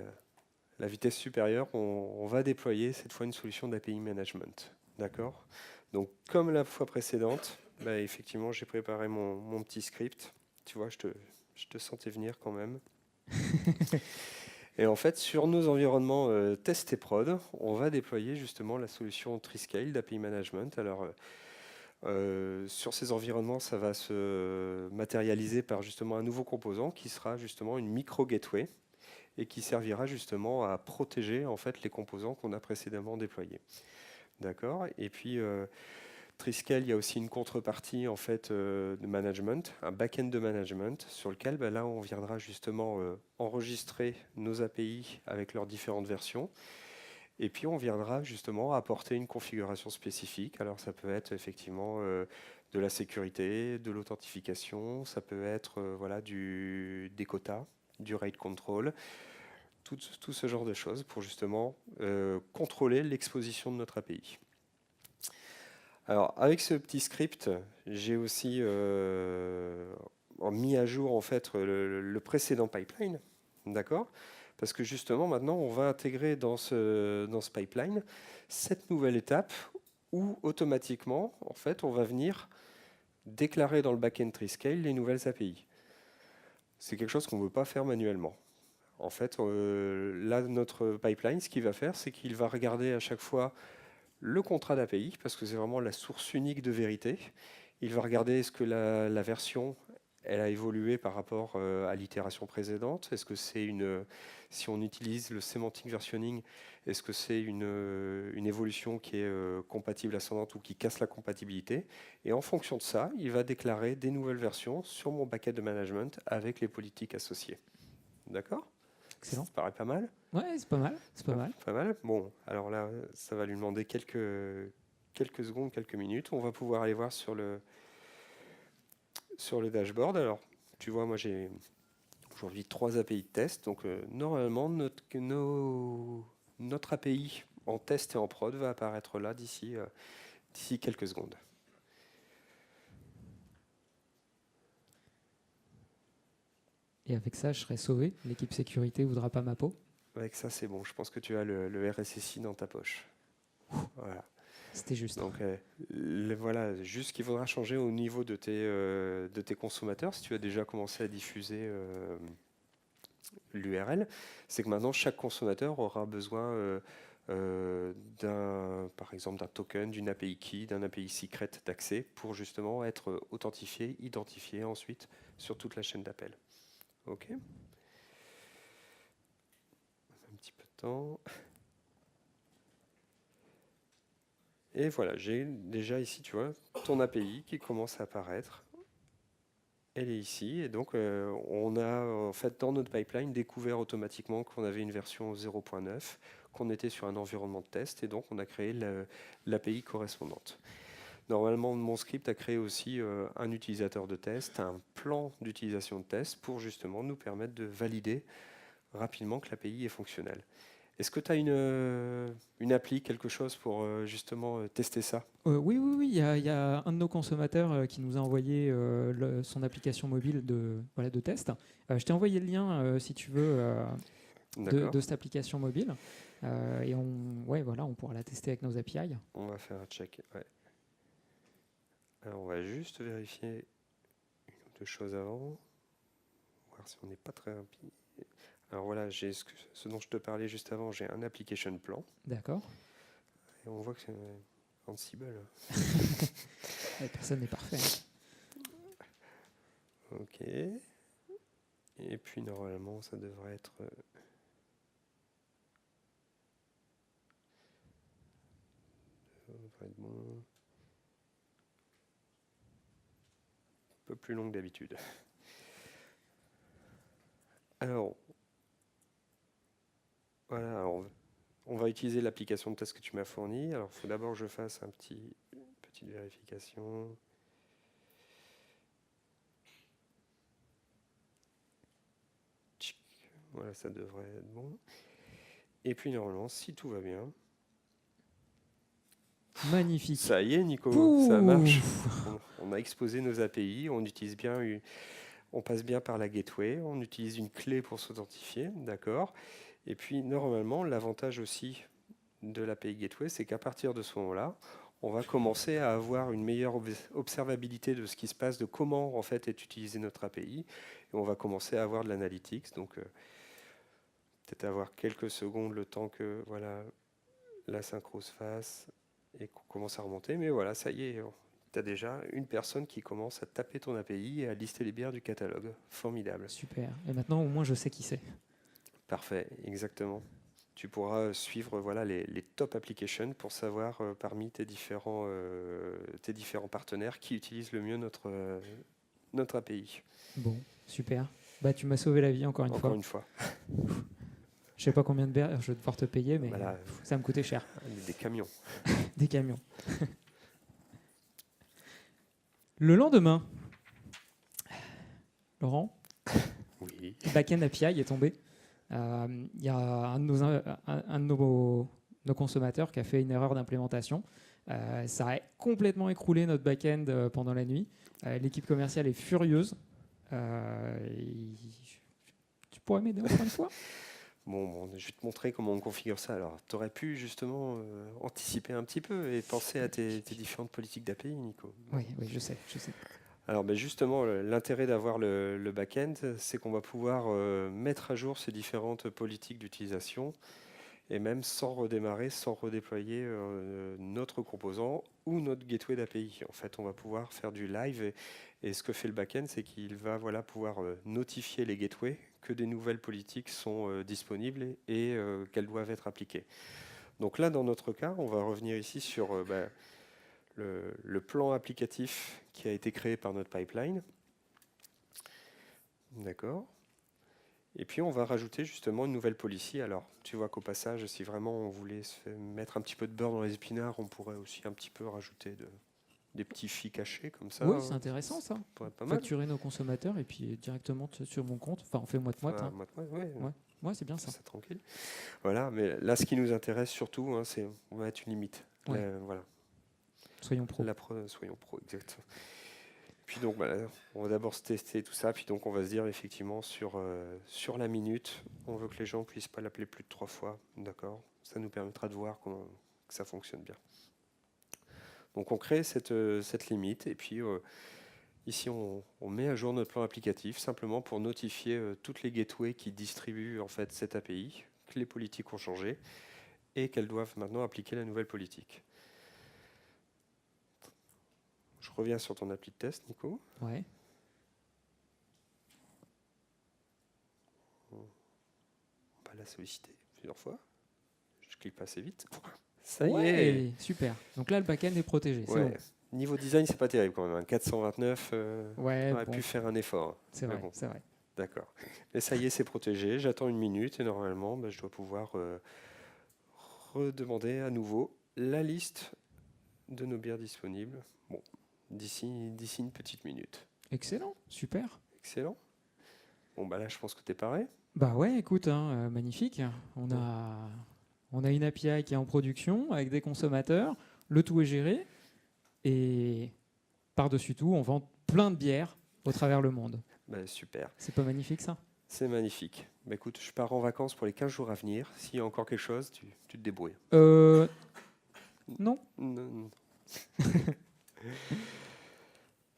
Speaker 1: la vitesse supérieure. On va déployer cette fois une solution d'API management. D'accord? Donc, comme la fois précédente, bah, effectivement, j'ai préparé mon petit script. Tu vois, je te sentais venir quand même. Et en fait, sur nos environnements test et prod, on va déployer justement la solution Triscale d'API Management. Alors, sur ces environnements, ça va se matérialiser par justement un nouveau composant qui sera justement une micro gateway et qui servira justement à protéger en fait les composants qu'on a précédemment déployés. D'accord? Et puis Triscale, il y a aussi une contrepartie en fait de management, un back-end de management sur lequel là on viendra justement enregistrer nos API avec leurs différentes versions. Et puis on viendra justement apporter une configuration spécifique. Alors ça peut être effectivement de la sécurité, de l'authentification, ça peut être voilà, des quotas, du rate control, tout ce genre de choses pour justement contrôler l'exposition de notre API. Alors avec ce petit script, j'ai aussi mis à jour en fait le précédent pipeline, d'accord? Parce que justement, maintenant, on va intégrer dans ce pipeline cette nouvelle étape où automatiquement, en fait, on va venir déclarer dans le backend Treescale les nouvelles API. C'est quelque chose qu'on ne veut pas faire manuellement. En fait, là, notre pipeline, ce qu'il va faire, c'est qu'il va regarder à chaque fois le contrat d'API, parce que c'est vraiment la source unique de vérité. Il va regarder est-ce que la version elle a évolué par rapport à l'itération précédente. Est-ce que c'est si on utilise le semantic versioning, est-ce que c'est une évolution qui est compatible ascendante ou qui casse la compatibilité? Et en fonction de ça, il va déclarer des nouvelles versions sur mon bucket de management avec les politiques associées. D'accord?
Speaker 2: Excellent.
Speaker 1: Ça te paraît pas mal?
Speaker 2: Ouais, c'est pas mal. C'est pas mal.
Speaker 1: Pas mal. Bon, alors là, ça va lui demander quelques secondes, quelques minutes. On va pouvoir aller voir sur le dashboard. Alors, tu vois, moi j'ai aujourd'hui 3 API de test. Donc, normalement, notre API en test et en prod va apparaître là d'ici quelques secondes.
Speaker 2: Et avec ça, je serai sauvé. L'équipe sécurité ne voudra pas ma peau.
Speaker 1: Avec ça, c'est bon. Je pense que tu as le RSSI dans ta poche. Voilà.
Speaker 2: C'était juste.
Speaker 1: Donc voilà, juste ce qu'il faudra changer au niveau de tes consommateurs, si tu as déjà commencé à diffuser l'URL, c'est que maintenant chaque consommateur aura besoin par exemple d'un token, d'une API key, d'un API secret d'accès pour justement être authentifié, identifié ensuite sur toute la chaîne d'appel. Ok. Un petit peu de temps. Et voilà, j'ai déjà ici, tu vois, ton API qui commence à apparaître. Elle est ici. Et donc, on a en fait dans notre pipeline découvert automatiquement qu'on avait une version 0.9, qu'on était sur un environnement de test. Et donc, on a créé l'API correspondante. Normalement, mon script a créé aussi un utilisateur de test, un plan d'utilisation de test pour justement nous permettre de valider rapidement que l'API est fonctionnelle. Est-ce que tu as une appli, quelque chose pour justement tester ça?
Speaker 2: Oui. Il y a un de nos consommateurs qui nous a envoyé son application mobile de test. Je t'ai envoyé le lien, si tu veux, de cette application mobile. Et on pourra la tester avec nos API.
Speaker 1: On va faire un check. Ouais. Alors, on va juste vérifier une ou deux choses avant. Voir si on n'est pas très rapide. Alors voilà, j'ai ce dont je te parlais juste avant, j'ai un application plan.
Speaker 2: D'accord.
Speaker 1: Et on voit que c'est Ansible.
Speaker 2: Personne n'est parfait.
Speaker 1: Ok. Et puis normalement, ça devrait être... bon. Un peu plus long que d'habitude. Alors, voilà, alors on va utiliser l'application de test que tu m'as fournie. Alors, il faut d'abord que je fasse une petite vérification. Voilà, ça devrait être bon. Et puis, normalement, si tout va bien...
Speaker 2: Magnifique.
Speaker 1: Ça y est, Nico,
Speaker 2: Pouh.
Speaker 1: Ça marche. On a exposé nos API, on passe bien par la gateway, on utilise une clé pour s'authentifier, d'accord. Et puis, normalement, l'avantage aussi de l'API gateway, c'est qu'à partir de ce moment-là, on va commencer à avoir une meilleure observabilité de ce qui se passe, de comment en fait est utilisée notre API, et on va commencer à avoir de l'analytics. Donc, peut-être avoir quelques secondes le temps que voilà la synchro se fasse et qu'on commence à remonter. Mais voilà, ça y est, tu as déjà une personne qui commence à taper ton API et à lister les bières du catalogue. Formidable.
Speaker 2: Super. Et maintenant, au moins, je sais qui c'est.
Speaker 1: Parfait, exactement. Tu pourras suivre voilà, les top applications pour savoir parmi tes différents partenaires qui utilisent le mieux notre API.
Speaker 2: Bon, super. Bah, tu m'as sauvé la vie encore une fois. Je sais pas combien de bières je vais devoir te payer, mais voilà, ça me coûtait cher.
Speaker 1: Des camions.
Speaker 2: Des camions. Le lendemain, Laurent,
Speaker 1: oui.
Speaker 2: Backend API est tombé. Il y a un de nos consommateurs qui a fait une erreur d'implémentation. Ça a complètement écroulé notre backend pendant la nuit. L'équipe commerciale est furieuse. Tu pourrais m'aider encore une fois ?
Speaker 1: Bon, je vais te montrer comment on configure ça. Alors, tu aurais pu justement anticiper un petit peu et penser à tes différentes politiques d'API, Nico.
Speaker 2: Oui, je sais.
Speaker 1: Alors, justement, l'intérêt d'avoir le back-end, c'est qu'on va pouvoir mettre à jour ces différentes politiques d'utilisation et même sans redémarrer, sans redéployer notre composant ou notre gateway d'API. En fait, on va pouvoir faire du live et ce que fait le back-end, c'est qu'il va pouvoir notifier les gateways que des nouvelles politiques sont disponibles et qu'elles doivent être appliquées. Donc là, dans notre cas, on va revenir ici sur le plan applicatif qui a été créé par notre pipeline. D'accord. Et puis on va rajouter justement une nouvelle policy. Alors tu vois qu'au passage, si vraiment on voulait se mettre un petit peu de beurre dans les épinards, on pourrait aussi un petit peu rajouter des petits fees cachés comme ça.
Speaker 2: Oui, c'est intéressant ça.
Speaker 1: Pourrait être pas mal.
Speaker 2: Facturer nos consommateurs et puis directement sur mon compte. Enfin, on fait moite-moite.
Speaker 1: Voilà,
Speaker 2: hein. Ouais, c'est bien ça.
Speaker 1: C'est tranquille. Voilà, mais là, ce qui nous intéresse surtout, c'est on va mettre une limite.
Speaker 2: Ouais.
Speaker 1: Voilà.
Speaker 2: Soyons pro.
Speaker 1: Soyons pro, exactement. Puis donc, on va d'abord tester tout ça, puis donc on va se dire effectivement sur la minute, on veut que les gens puissent pas l'appeler plus de 3 fois, d'accord. Ça nous permettra de voir que ça fonctionne bien. Donc on crée cette limite, et puis ici on met à jour notre plan applicatif simplement pour notifier toutes les gateways qui distribuent en fait cette API, que les politiques ont changé et qu'elles doivent maintenant appliquer la nouvelle politique. Je reviens sur ton appli de test, Nico.
Speaker 2: Ouais.
Speaker 1: On va la solliciter plusieurs fois. Je clique pas assez vite. Ça y est.
Speaker 2: Super. Donc là, le back-end est protégé.
Speaker 1: Ouais.
Speaker 2: Bon.
Speaker 1: Niveau design, c'est pas terrible quand même. 429, on aurait pu faire un effort.
Speaker 2: C'est vrai, c'est vrai.
Speaker 1: D'accord. Mais ça y est, c'est protégé. J'attends une minute et normalement, je dois pouvoir redemander à nouveau la liste de nos bières disponibles. Bon. D'ici une petite minute.
Speaker 2: Excellent, super.
Speaker 1: Excellent. Bon, là, je pense que tu es paré.
Speaker 2: Bah ouais, écoute, magnifique. On a une API qui est en production avec des consommateurs. Le tout est géré. Et par-dessus tout, on vend plein de bières au travers le monde.
Speaker 1: Super.
Speaker 2: C'est pas magnifique, ça?
Speaker 1: C'est magnifique. Écoute, je pars en vacances pour les 15 jours à venir. S'il y a encore quelque chose, tu te débrouilles.
Speaker 2: Non.
Speaker 1: Non.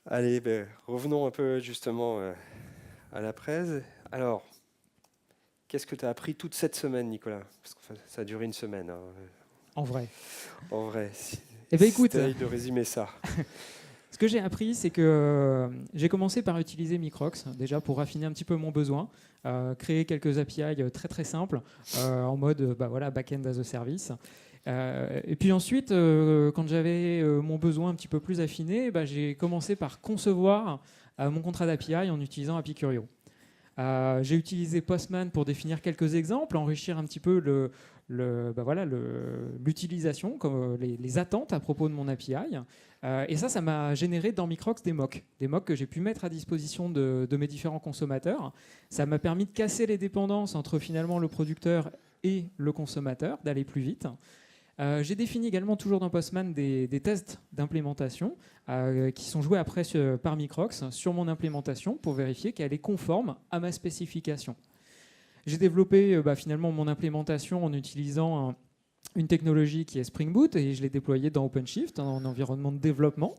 Speaker 1: Allez, revenons un peu justement à la presse. Alors, qu'est-ce que tu as appris toute cette semaine, Nicolas? Parce que ça a duré une semaine. Hein.
Speaker 2: En vrai.
Speaker 1: En vrai.
Speaker 2: Écoute,
Speaker 1: essaye de résumer ça.
Speaker 2: Ce que j'ai appris, c'est que j'ai commencé par utiliser Microx, déjà pour raffiner un petit peu mon besoin, créer quelques API très très simples, en mode back-end as a service. Et puis ensuite, quand j'avais mon besoin un petit peu plus affiné, j'ai commencé par concevoir mon contrat d'API en utilisant API Curio. J'ai utilisé Postman pour définir quelques exemples, enrichir un petit peu l'utilisation, comme les attentes à propos de mon API. Et ça m'a généré dans Microx des mocks que j'ai pu mettre à disposition de mes différents consommateurs. Ça m'a permis de casser les dépendances entre finalement le producteur et le consommateur, d'aller plus vite. J'ai défini également, toujours dans Postman, des tests d'implémentation qui sont joués après par Microx sur mon implémentation pour vérifier qu'elle est conforme à ma spécification. J'ai développé finalement mon implémentation en utilisant une technologie qui est Spring Boot et je l'ai déployée dans OpenShift en environnement de développement.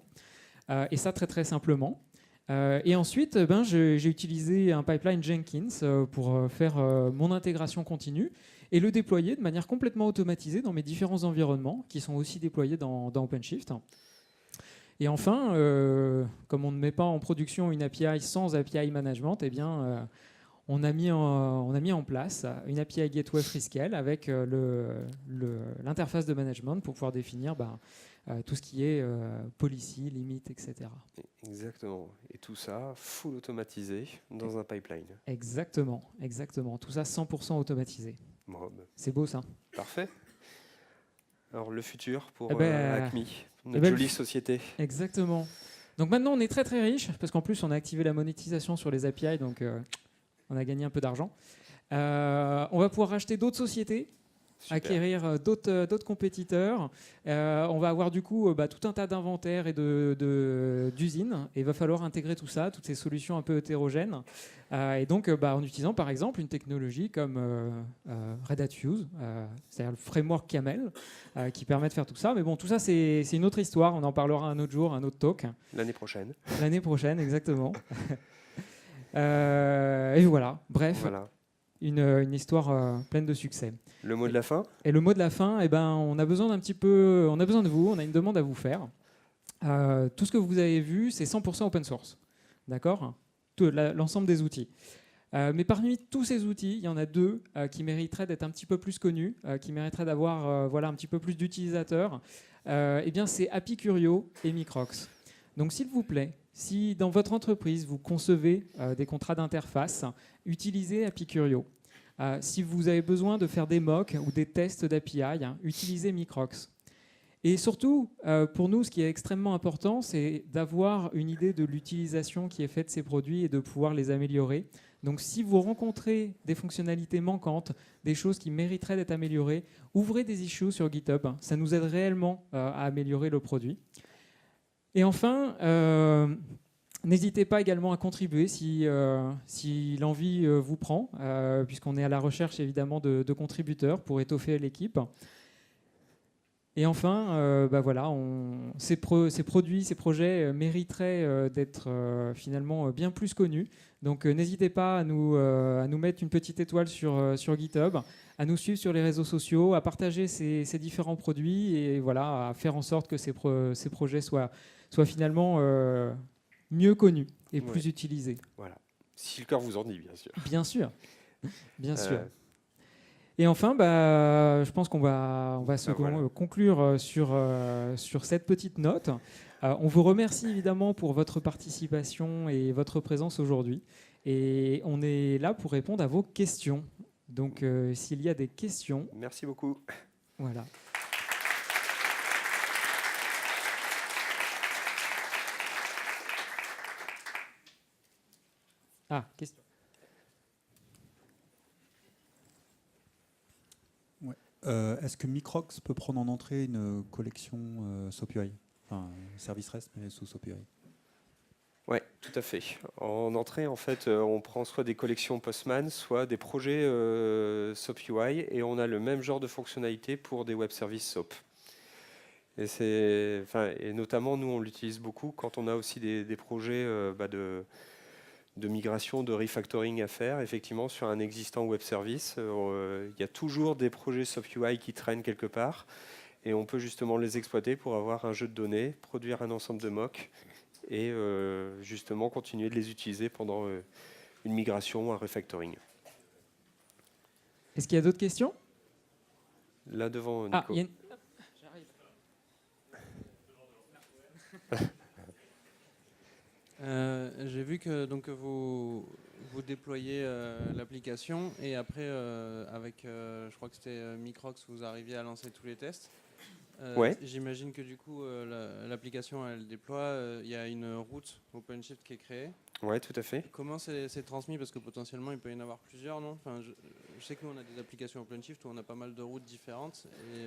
Speaker 2: Et ça très très simplement. Et ensuite, j'ai utilisé un pipeline Jenkins pour faire mon intégration continue et le déployer de manière complètement automatisée dans mes différents environnements qui sont aussi déployés dans OpenShift. Et enfin, comme on ne met pas en production une API sans API management, on a mis en place une API Gateway Freescale avec l'interface de management pour pouvoir définir tout ce qui est policy, limite, etc.
Speaker 1: Exactement. Et tout ça, full automatisé dans un pipeline.
Speaker 2: Exactement. Tout ça 100% automatisé. C'est beau, ça.
Speaker 1: Parfait. Alors, le futur pour Acme, notre jolie société.
Speaker 2: Exactement. Donc maintenant, on est très très riche, parce qu'en plus, on a activé la monétisation sur les API, donc on a gagné un peu d'argent. On va pouvoir racheter d'autres sociétés
Speaker 1: Super.
Speaker 2: acquérir d'autres compétiteurs. On va avoir du coup tout un tas d'inventaires et d'usines. Et il va falloir intégrer tout ça, toutes ces solutions un peu hétérogènes. Et donc, en utilisant par exemple une technologie comme Red Hat Fuse, c'est-à-dire le framework Camel, qui permet de faire tout ça. Mais bon, tout ça, c'est une autre histoire. On en parlera un autre jour, un autre talk.
Speaker 1: L'année prochaine.
Speaker 2: L'année prochaine, exactement. Et voilà, bref,
Speaker 1: Voilà.
Speaker 2: une histoire pleine de succès.
Speaker 1: Le mot de la fin?
Speaker 2: Et le mot de la fin, on a besoin on a besoin de vous, on a une demande à vous faire. Tout ce que vous avez vu, c'est 100% open source, d'accord? L'ensemble des outils. Mais parmi tous ces outils, il y en a deux qui mériteraient d'être un petit peu plus connus, qui mériteraient d'avoir un petit peu plus d'utilisateurs. C'est Happy Curio et Microx. Donc s'il vous plaît, si dans votre entreprise vous concevez des contrats d'interface, utilisez Happy Curio. Si vous avez besoin de faire des mocks ou des tests d'API, utilisez Microx. Et surtout, pour nous, ce qui est extrêmement important, c'est d'avoir une idée de l'utilisation qui est faite de ces produits et de pouvoir les améliorer. Donc si vous rencontrez des fonctionnalités manquantes, des choses qui mériteraient d'être améliorées, ouvrez des issues sur GitHub. Ça nous aide réellement à améliorer le produit. Et enfin, n'hésitez pas également à contribuer si l'envie vous prend, puisqu'on est à la recherche évidemment de contributeurs pour étoffer l'équipe. Et enfin, ces produits, ces projets mériteraient d'être finalement bien plus connus. Donc n'hésitez pas à nous mettre une petite étoile sur GitHub, à nous suivre sur les réseaux sociaux, à partager ces différents produits et voilà, à faire en sorte que ces projets soient finalement mieux connus et plus utilisés.
Speaker 1: Voilà. Si le cœur vous en dit, bien sûr.
Speaker 2: Bien sûr. Bien sûr. Et enfin, je pense qu'on va conclure sur cette petite note. On vous remercie évidemment pour votre participation et votre présence aujourd'hui. Et on est là pour répondre à vos questions. Donc, s'il y a des questions...
Speaker 1: Merci beaucoup.
Speaker 2: Voilà. Ah, question.
Speaker 3: Est-ce que Microx peut prendre en entrée une collection SoapUI, enfin service REST mais sous SoapUI?
Speaker 1: Oui, tout à fait. En entrée, en fait, on prend soit des collections Postman, soit des projets SoapUI, et on a le même genre de fonctionnalité pour des web services SOAP. Et notamment, nous, on l'utilise beaucoup quand on a aussi des projets de migration, de refactoring à faire, effectivement, sur un existant web service. Il y a toujours des projets SoapUI qui traînent quelque part, et on peut justement les exploiter pour avoir un jeu de données, produire un ensemble de mocks, et justement continuer de les utiliser pendant une migration ou un refactoring.
Speaker 2: Est-ce qu'il y a d'autres questions?
Speaker 1: Là devant, Nico.
Speaker 2: J'arrive.
Speaker 4: J'ai vu que donc vous déployez l'application et après avec je crois que c'était Microx, vous arriviez à lancer tous les tests.
Speaker 1: Ouais.
Speaker 4: J'imagine que du coup l'application elle déploie, il y a une route OpenShift qui est créée.
Speaker 1: Ouais, tout à fait.
Speaker 4: Comment c'est transmis, parce que potentiellement il peut y en avoir plusieurs, non? Enfin, je sais que nous on a des applications OpenShift où on a pas mal de routes différentes et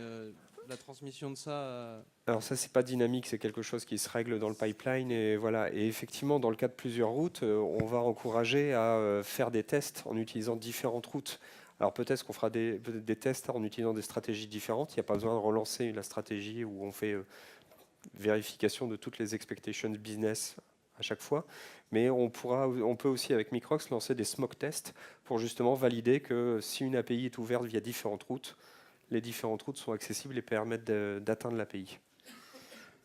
Speaker 4: la transmission de ça.
Speaker 1: Alors ça, c'est pas dynamique, c'est quelque chose qui se règle dans le pipeline et voilà. Et effectivement, dans le cas de plusieurs routes, on va encourager à faire des tests en utilisant différentes routes. Alors peut-être qu'on fera des tests en utilisant des stratégies différentes. Il n'y a pas besoin de relancer la stratégie où on fait vérification de toutes les expectations business à chaque fois. Mais on peut aussi avec Microx lancer des smoke tests pour justement valider que si une API est ouverte via différentes routes, les différentes routes sont accessibles et permettent d'atteindre l'API.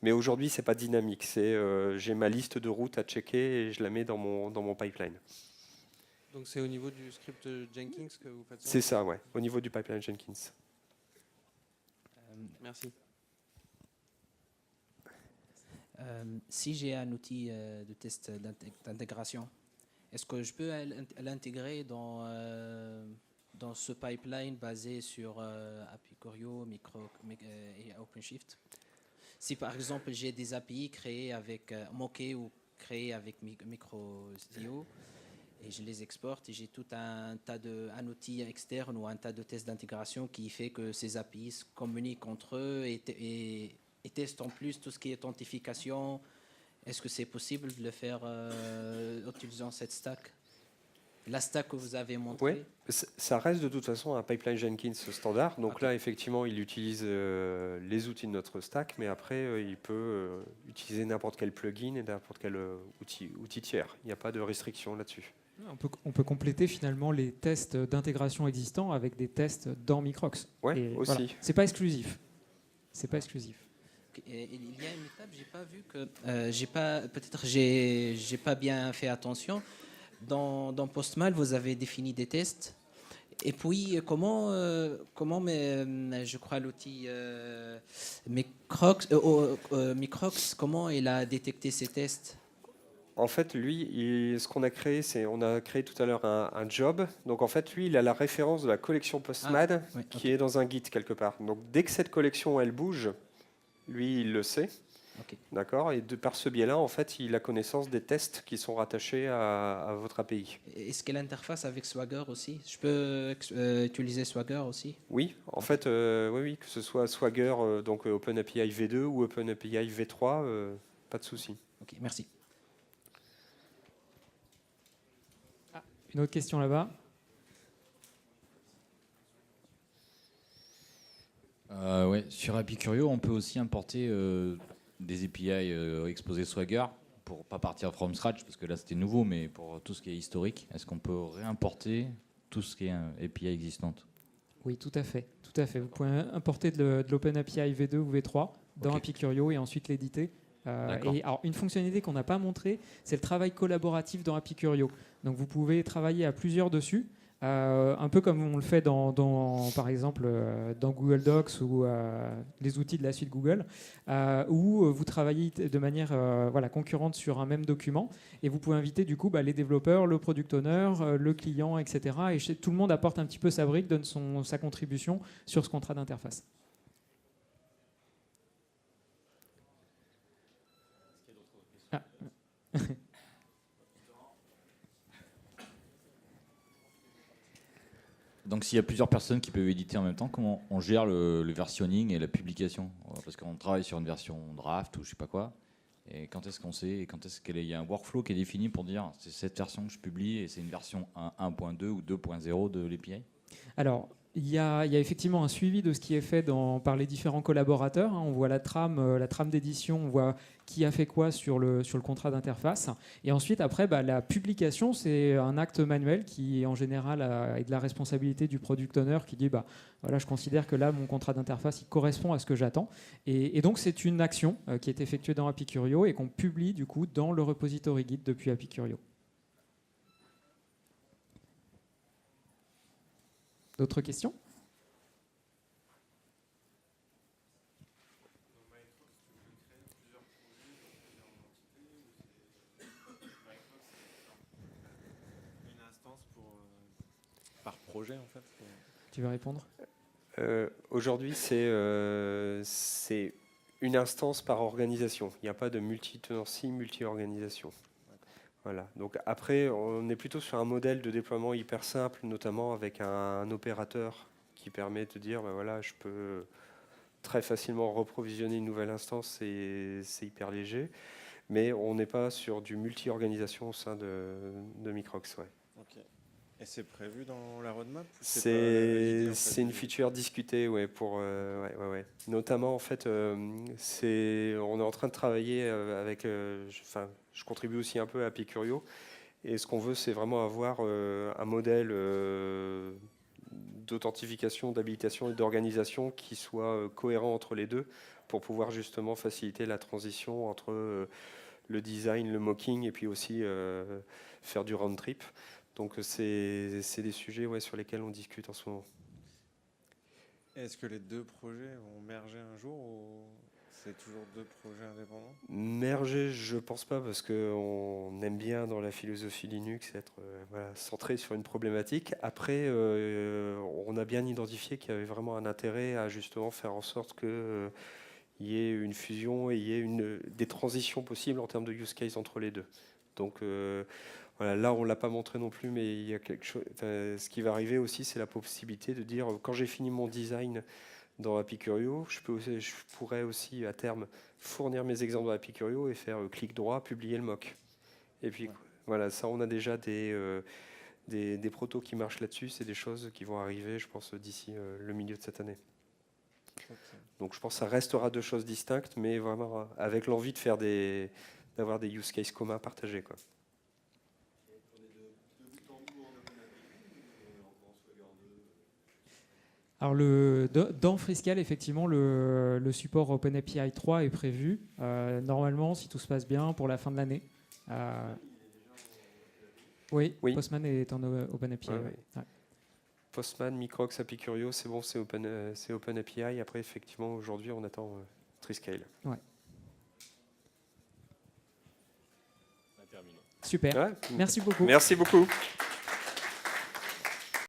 Speaker 1: Mais aujourd'hui, ce n'est pas dynamique. J'ai ma liste de routes à checker et je la mets dans mon pipeline.
Speaker 4: Donc c'est au niveau du script Jenkins que vous faites ça?
Speaker 1: C'est ça, ouais, au niveau du pipeline Jenkins.
Speaker 4: Merci.
Speaker 5: Si j'ai un outil de test d'intégration, est-ce que je peux l'intégrer dans ce pipeline basé sur API Curio, et OpenShift? Si par exemple j'ai des API créées avec Mockey ou créées avec MicroZio, et je les exporte et j'ai tout un outil externe ou un tas de tests d'intégration qui fait que ces API se communiquent entre eux et testent en plus tout ce qui est authentification. Est-ce que c'est possible de le faire en utilisant cette stack? La stack que vous avez montrée?
Speaker 1: Oui, ça reste de toute façon un pipeline Jenkins standard. Donc
Speaker 5: Ok.
Speaker 1: là, effectivement, il utilise les outils de notre stack, mais après, il peut utiliser n'importe quel plugin et n'importe quel outil tiers. Il n'y a pas de restriction là-dessus.
Speaker 2: On peut compléter finalement les tests d'intégration existants avec des tests dans Microx.
Speaker 1: Ouais,
Speaker 2: Et
Speaker 1: aussi.
Speaker 2: voilà. C'est pas exclusif. C'est pas exclusif.
Speaker 5: Et il y a une étape, j'ai pas vu que j'ai pas bien fait attention. Dans Postmal, vous avez défini des tests. Et puis je crois l'outil Microx, comment il a détecté ces tests?
Speaker 1: En fait, lui, ce qu'on a créé, on a créé tout à l'heure un job. Donc en fait, lui, il a la référence de la collection Postman
Speaker 5: oui,
Speaker 1: qui
Speaker 5: ok.
Speaker 1: est dans un Git quelque part. Donc dès que cette collection, elle bouge, lui, il le sait.
Speaker 5: Ok.
Speaker 1: D'accord. Et par ce biais-là, en fait, il a connaissance des tests qui sont rattachés à votre API.
Speaker 5: Est-ce qu'elle interface avec Swagger aussi? Je peux utiliser Swagger aussi?
Speaker 1: Oui, en fait, oui, que ce soit Swagger, donc OpenAPI V2 ou OpenAPI V3, pas de souci.
Speaker 5: Ok, merci.
Speaker 2: Une autre question là-bas.
Speaker 6: Ouais, sur Apicurio, on peut aussi importer des API exposés Swagger pour pas partir from scratch, parce que là c'était nouveau, mais pour tout ce qui est historique, est-ce qu'on peut réimporter tout ce qui est API existante?
Speaker 2: Oui, tout à fait. Tout à fait. Vous pouvez importer de l'OpenAPI V2 ou V3 dans
Speaker 6: Ok.
Speaker 2: Apicurio et ensuite l'éditer.
Speaker 6: D'accord.
Speaker 2: Et alors, une fonctionnalité qu'on n'a pas montrée, c'est le travail collaboratif dans Apicurio. Donc vous pouvez travailler à plusieurs dessus, un peu comme on le fait par exemple dans Google Docs ou les outils de la suite Google, où vous travaillez de manière concurrente sur un même document et vous pouvez inviter du coup les développeurs, le product owner, le client, etc. Et tout le monde apporte un petit peu sa brique, donne sa contribution sur ce contrat d'interface. Ah.
Speaker 6: Donc s'il y a plusieurs personnes qui peuvent éditer en même temps, comment on gère le versionning et la publication? Parce qu'on travaille sur une version draft ou je sais pas quoi. Et quand est-ce qu'on sait, et quand est-ce qu'il y a un workflow qui est défini pour dire c'est cette version que je publie et c'est une version 1.2 ou 2.0 de l'API?
Speaker 2: Alors, il y a effectivement un suivi de ce qui est fait par les différents collaborateurs. On voit la trame d'édition, on voit qui a fait quoi sur le contrat d'interface. Et ensuite, après, la publication, c'est un acte manuel qui, en général, est de la responsabilité du product owner qui dit voilà, je considère que là, mon contrat d'interface, il correspond à ce que j'attends. Et donc, c'est une action qui est effectuée dans Apicurio et qu'on publie du coup dans le repository Git depuis Apicurio. D'autres questions?
Speaker 7: Une instance par projet en fait.
Speaker 2: Tu veux répondre?
Speaker 1: Aujourd'hui, c'est une instance par organisation. Il n'y a pas de multi-tenancy, multi-organisation. Voilà. Donc après, on est plutôt sur un modèle de déploiement hyper simple, notamment avec un opérateur qui permet de dire, voilà, je peux très facilement reprovisionner une nouvelle instance et c'est hyper léger. Mais on n'est pas sur du multi-organisation au sein de Microx. Ouais.
Speaker 7: Ok. Et c'est prévu dans la roadmap?
Speaker 1: C'est une feature discutée, ouais, ouais. Notamment, en fait, on est en train de travailler avec. Je contribue aussi un peu à Apicurio, et ce qu'on veut, c'est vraiment avoir un modèle d'authentification, d'habilitation et d'organisation qui soit cohérent entre les deux, pour pouvoir justement faciliter la transition entre le design, le mocking, et puis aussi faire du round trip. Donc c'est des sujets sur lesquels on discute en ce moment.
Speaker 7: Est-ce que les deux projets vont merger un jour ou c'est toujours deux projets indépendants?
Speaker 1: Merger, je pense pas, parce qu'on aime bien dans la philosophie Linux être centré sur une problématique. Après, on a bien identifié qu'il y avait vraiment un intérêt à justement faire en sorte qu'il y ait une fusion et il y ait des transitions possibles en termes de use case entre les deux. Donc voilà, là, on ne l'a pas montré non plus, mais il y a quelque chose. Ce qui va arriver aussi, c'est la possibilité de dire, quand j'ai fini mon design dans Happy Curio, je pourrais aussi à terme fournir mes exemples dans Happy Curio et faire clic droit, publier le mock. Et puis voilà, ça, on a déjà des protos qui marchent là-dessus. C'est des choses qui vont arriver, je pense, d'ici le milieu de cette année. Donc je pense que ça restera deux choses distinctes, mais vraiment avec l'envie de faire d'avoir des use cases communs partagés, quoi.
Speaker 2: Alors dans Freescale, effectivement, le support OpenAPI 3 est prévu. Normalement, si tout se passe bien, pour la fin de l'année. Oui, Postman est en OpenAPI.
Speaker 1: Ouais. Postman, Microx, Happy Curio, c'est bon, c'est OpenAPI. Après, effectivement, aujourd'hui, on attend Freescale.
Speaker 2: Ouais. Super.
Speaker 1: Ouais.
Speaker 2: Merci beaucoup.
Speaker 1: Merci beaucoup.